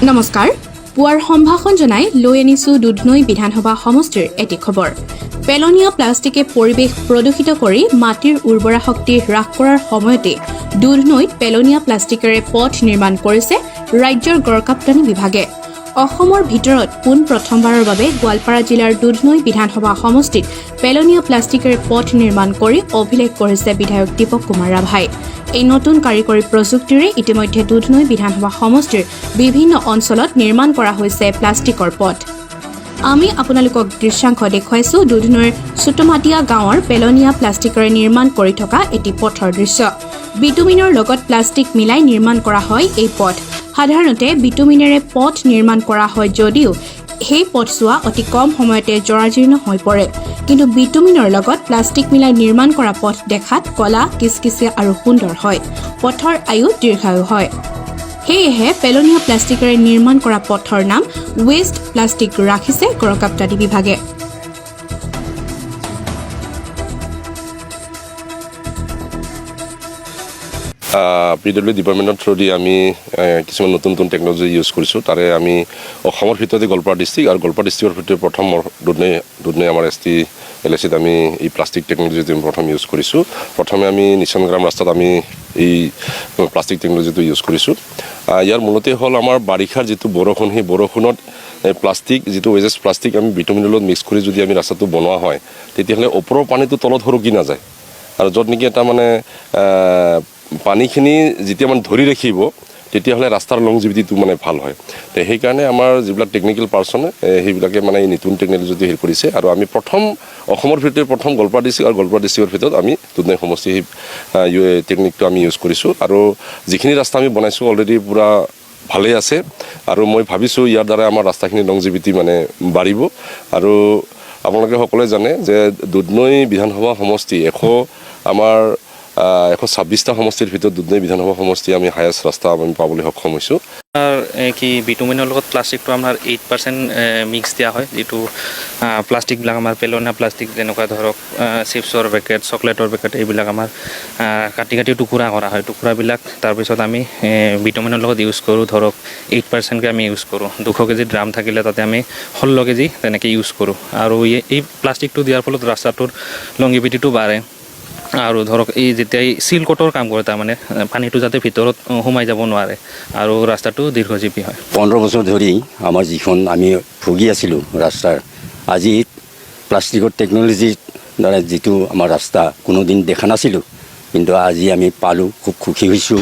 নমস্কাৰ পুৱাৰ সম্ভাষণ জনাই লৈ আনিছো দুধনৈ বিধানসভা সমষ্টিৰ এটি খবৰ পেলনীয়া প্লাষ্টিকে পৰিৱেশ প্ৰদূষিত কৰি মাটিৰ উৰ্বৰা শক্তি হ্ৰাস কৰাৰ সময়তে দুধনৈত পেলনীয়া প্লাষ্টিকেৰে পথ নিৰ্মাণ কৰিছে ৰাজ্যৰ গড়কাপ্তানি বিভাগে অসমৰ ভিতৰত পোন প্ৰথমবাৰৰ বাবে গোৱালপাৰা জিলাৰ দুধনৈ বিধানসভা সমষ্টিত পেলনীয়া প্লাষ্টিকেৰে পথ নিৰ্মাণ কৰি অভিলেখ কৰিছে বিধায়ক দীপক কুমাৰ ৰাভাই এই নতুন কাৰিকৰী প্ৰযুক্তিৰে ইতিমধ্যে দুধনৈ বিধানসভা সমষ্টিৰ বিভিন্ন অঞ্চলত নিৰ্মাণ কৰা হৈছে প্লাষ্টিকৰ পথ আমি আপোনালোকক দৃশ্যাংশ দেখুৱাইছো দুধনৈৰ সুতমাটিয়া গাঁৱৰ পেলনীয়া প্লাষ্টিকেৰে নিৰ্মাণ কৰি থকা এটি পথৰ দৃশ্য বিটুমিনৰ লগত প্লাষ্টিক মিলাই নিৰ্মাণ কৰা হয় এই পথ সাধাৰণতে বিটুমিনেৰে পথ নিৰ্মাণ কৰা হয় যদিও সেই পথছোৱা অতি কম সময়তে জৰাজীৰ্ণ হৈ পৰে কিন্তু বিটুমিনৰ লগত প্লাষ্টিক মিলাই নিৰ্মাণ কৰা পথ দেখাত কলা কিচকিচিয়া আৰু সুন্দৰ হয় পথৰ আয়ু দীৰ্ঘায়ু হয় সেয়েহে পেলনীয়া প্লাষ্টিকেৰে নিৰ্মাণ কৰা পথৰ নাম ৱেষ্ট প্লাষ্টিক ৰাখিছে গড়কাপ্তানি বিভাগে PWD ডিপাৰ্টমেণ্টৰ থ্ৰুদি আমি কিছুমান নতুন টেকনলজি ইউজ কৰিছোঁ তাৰে আমি অসমৰ ভিতৰতে গোৱালপাৰা ডিষ্ট্ৰিক্ট আৰু গোৱালপাৰা ডিষ্ট্ৰিক্টৰ ভিতৰত প্ৰথম দুধনৈ আমাৰ ST LACত আমি এই প্লাষ্টিক টেকনলজিটো প্ৰথম ইউজ কৰিছোঁ প্ৰথমে আমি নিশান গ্ৰাম ৰাস্তাত আমি এই প্লাষ্টিক টেকনলজিটো ইউজ কৰিছোঁ ইয়াৰ মূলতে হ'ল আমাৰ বাৰিষাৰ যিটো বৰষুণ সেই বৰষুণত প্লাষ্টিক যিটো ৱেজেছ প্লাষ্টিক আমি বিটুমিনৰ লগত মিক্স কৰি যদি আমি ৰাস্তাটো বনোৱা হয় তেতিয়াহ'লে ওপৰৰ পানীটো তলত সৰকি নাযায় আৰু য'ত নেকি এটা মানে পানীখিনি যেতিয়া মানে ধৰি ৰাখিব তেতিয়াহ'লে ৰাস্তাৰ লংজিভিটিটো মানে ভাল হয় তো সেইকাৰণে আমাৰ যিবিলাক টেকনিকেল পাৰ্চনে সেইবিলাকে মানে এই নতুন টেকনলজিটো হেৰি কৰিছে আৰু আমি প্ৰথম অসমৰ ভিতৰত প্ৰথম গোৱালপাৰা ডিষ্ট্ৰিক্ট আৰু গোৱালপাৰা ডিষ্ট্ৰিক্টৰ ভিতৰত আমি দুধনৈ সমষ্টি সেই টেকনিকটো আমি ইউজ কৰিছোঁ আৰু যিখিনি ৰাস্তা আমি বনাইছোঁ অলৰেডি পূৰা ভালেই আছে আৰু মই ভাবিছোঁ ইয়াৰ দ্বাৰা আমাৰ ৰাস্তাখিনি লংজিভিটি মানে বাঢ়িব আৰু আপোনালোকে সকলোৱে জানে যে দুধনৈ বিধানসভা সমষ্টি আমাৰ 126টা সমষ্টিৰ ভিতৰত দুধনৈ বিধানসভা সমষ্টি আমি হায়েষ্ট ৰাস্তা আমি পাবলৈ সক্ষম হৈছোঁ কি বিটুমিনৰ লগত প্লাষ্টিকটো আমাৰ 8% মিক্স দিয়া হয় যিটো প্লাষ্টিকবিলাক আমাৰ পেলনীয়া প্লাষ্টিক যেনেকুৱা ধৰক চিপছৰ পেকেট চকলেটৰ পেকেট এইবিলাক আমাৰ কাটি কাটি টুকুৰা কৰা হয় টুকুৰাবিলাক তাৰপিছত আমি বিটুমিনৰ লগত ইউজ কৰোঁ ধৰক 8%কৈ আমি ইউজ কৰোঁ 200 কেজি ড্ৰাম থাকিলে তাতে আমি 16 কেজি তেনেকৈ ইউজ কৰোঁ আৰু এই প্লাষ্টিকটো দিয়াৰ ফলত ৰাস্তাটোৰ লংজিভিটিটো বাঢ়ে আৰু ধৰক এই যেতিয়া চিল কোটৰ কাম কৰে তাৰমানে পানীটো যাতে ভিতৰত সোমাই যাব নোৱাৰে আৰু ৰাস্তাটো দীৰ্ঘজীৱী হয় 15 বছৰ ধৰি আমাৰ যিখন আমি ভুগি আছিলোঁ ৰাস্তাৰ আজি প্লাষ্টিকৰ টেকনলজিৰ দ্বাৰা যিটো আমাৰ ৰাস্তা কোনোদিন দেখা নাছিলোঁ কিন্তু আজি আমি পালোঁ খুব সুখী হৈছোঁ